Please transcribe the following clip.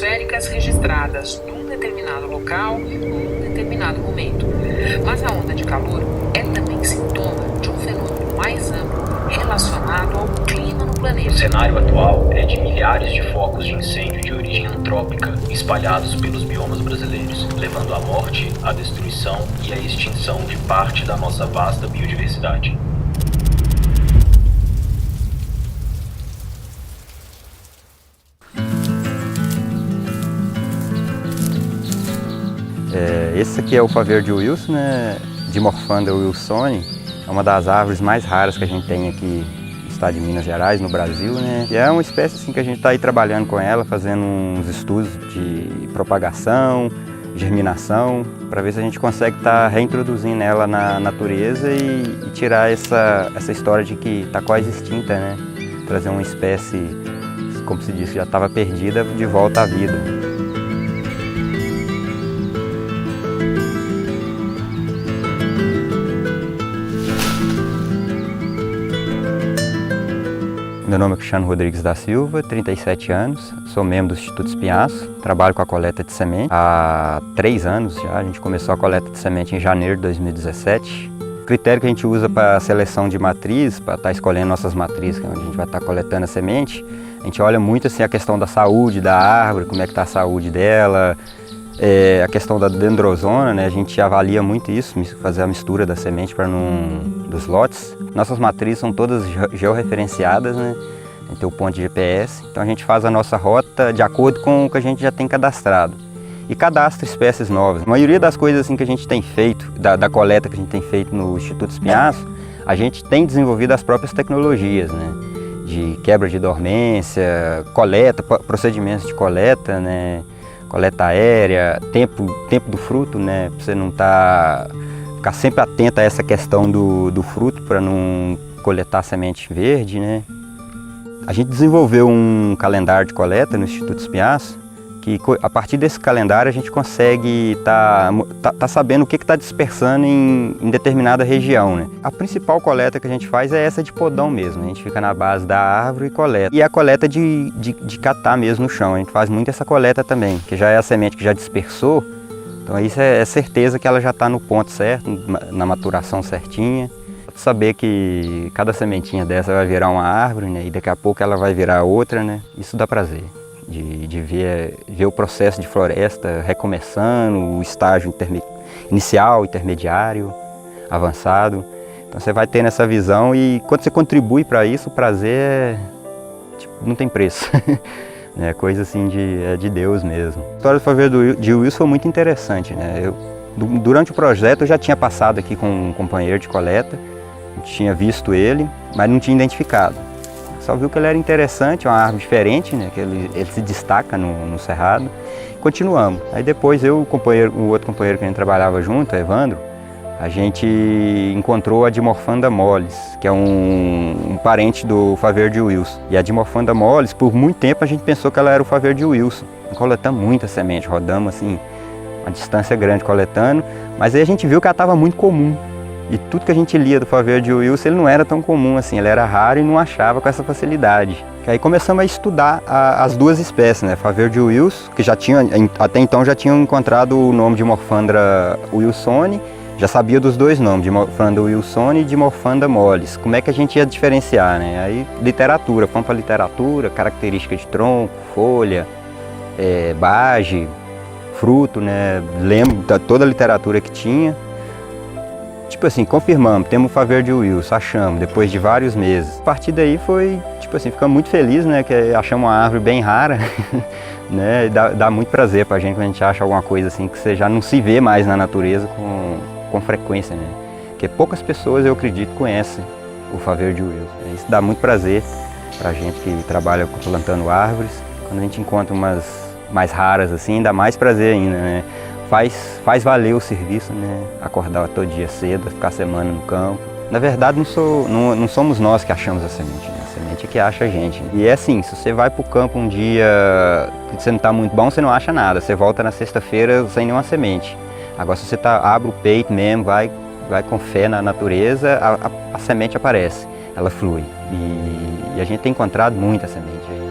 atmosféricas registradas num determinado local, num determinado momento. Mas a onda de calor é também sintoma de um fenômeno mais amplo relacionado ao clima no planeta. O cenário atual é de milhares de focos de incêndio de origem antrópica espalhados pelos biomas brasileiros, levando à morte, à destruição e à extinção de parte da nossa vasta biodiversidade. Esse aqui é o pavê de Wilson, né? Dimorphanda wilsoni. É uma das árvores mais raras que a gente tem aqui no estado de Minas Gerais, no Brasil, né? E é uma espécie assim, que a gente está aí trabalhando com ela, fazendo uns estudos de propagação, germinação, para ver se a gente consegue estar reintroduzindo ela na natureza e tirar essa história de que está quase extinta, né? Trazer uma espécie, como se diz, que já estava perdida, de volta à vida. Meu nome é Cristiano Rodrigues da Silva, 37 anos, sou membro do Instituto Espinhaço, trabalho com a coleta de semente há 3 anos já. A gente começou a coleta de semente em janeiro de 2017. O critério que a gente usa para a seleção de matriz, para estar escolhendo nossas matrizes, que é onde a gente vai estar coletando a semente, a gente olha muito assim, a questão da saúde da árvore, como é que está a saúde dela, a questão da dendrozona, né? A gente avalia muito isso, fazer a mistura da semente dos lotes. Nossas matrizes são todas georreferenciadas, né? A gente tem o ponto de GPS, então a gente faz a nossa rota de acordo com o que a gente já tem cadastrado. E cadastra espécies novas. A maioria das coisas assim, que a gente tem feito, da coleta que a gente tem feito no Instituto Espinhaço, a gente tem desenvolvido as próprias tecnologias, né? De quebra de dormência, coleta, procedimentos de coleta, né? Coleta aérea, tempo do fruto, né? Para você não ficar sempre atento a essa questão do fruto, para não coletar semente verde, né? A gente desenvolveu um calendário de coleta no Instituto Espinhaço, que a partir desse calendário a gente consegue tá sabendo o que está dispersando em determinada região, né? A principal coleta que a gente faz é essa de podão mesmo, a gente fica na base da árvore e coleta. E a coleta de catar mesmo no chão, a gente faz muito essa coleta também, que já é a semente que já dispersou, então isso é certeza que ela já está no ponto certo, na maturação certinha. Saber que cada sementinha dessa vai virar uma árvore, né? E daqui a pouco ela vai virar outra, né? Isso dá prazer. De ver o processo de floresta recomeçando, o estágio inicial, intermediário, avançado. Então você vai tendo essa visão e quando você contribui para isso, o prazer não tem preço. É coisa assim de Deus mesmo. A história do pavê de Wilson foi muito interessante, né? Durante o projeto eu já tinha passado aqui com um companheiro de coleta, tinha visto ele, mas não tinha identificado. Só viu que ele era interessante, uma árvore diferente, né? Que ele se destaca no cerrado. Continuamos. Aí depois o outro companheiro que a gente trabalhava junto, Evandro, a gente encontrou a Dimorphanda mollis, que é um parente do pavê de Wilson. E a Dimorphanda mollis, por muito tempo a gente pensou que ela era o pavê de Wilson. Coletamos muita semente, rodamos assim, uma distância grande coletando, mas aí a gente viu que ela estava muito comum. E tudo que a gente lia do pavê de Wilson, ele não era tão comum assim, ele era raro e não achava com essa facilidade. Aí começamos a estudar as duas espécies, né? Pavê de Wilson, que até então já tinham encontrado o nome de Dimorphanda wilsoni, já sabia dos dois nomes, Dimorphanda wilsoni e Dimorphanda mollis. Como é que a gente ia diferenciar, né? Aí literatura, fomos para literatura, característica de tronco, folha, bage, fruto, né? Lembro de toda a literatura que tinha. Tipo assim, confirmamos, temos o pavê de Wilson, achamos, depois de vários meses. A partir daí foi, tipo assim, ficamos muito felizes, né, que achamos uma árvore bem rara, né, e dá muito prazer pra gente quando a gente acha alguma coisa assim que você já não se vê mais na natureza com frequência, né. Porque poucas pessoas, eu acredito, conhecem o pavê de Wilson. Isso dá muito prazer pra gente que trabalha plantando árvores. Quando a gente encontra umas mais raras assim, dá mais prazer ainda, né. Faz valer o serviço, né? Acordar todo dia cedo, ficar a semana no campo. Na verdade, não somos nós que achamos a semente, né? A semente é que acha a gente. E é assim, se você vai para o campo um dia que você não está muito bom, você não acha nada. Você volta na sexta-feira sem nenhuma semente. Agora, se você abre o peito mesmo, vai com fé na natureza, a semente aparece, ela flui. E a gente tem encontrado muita semente.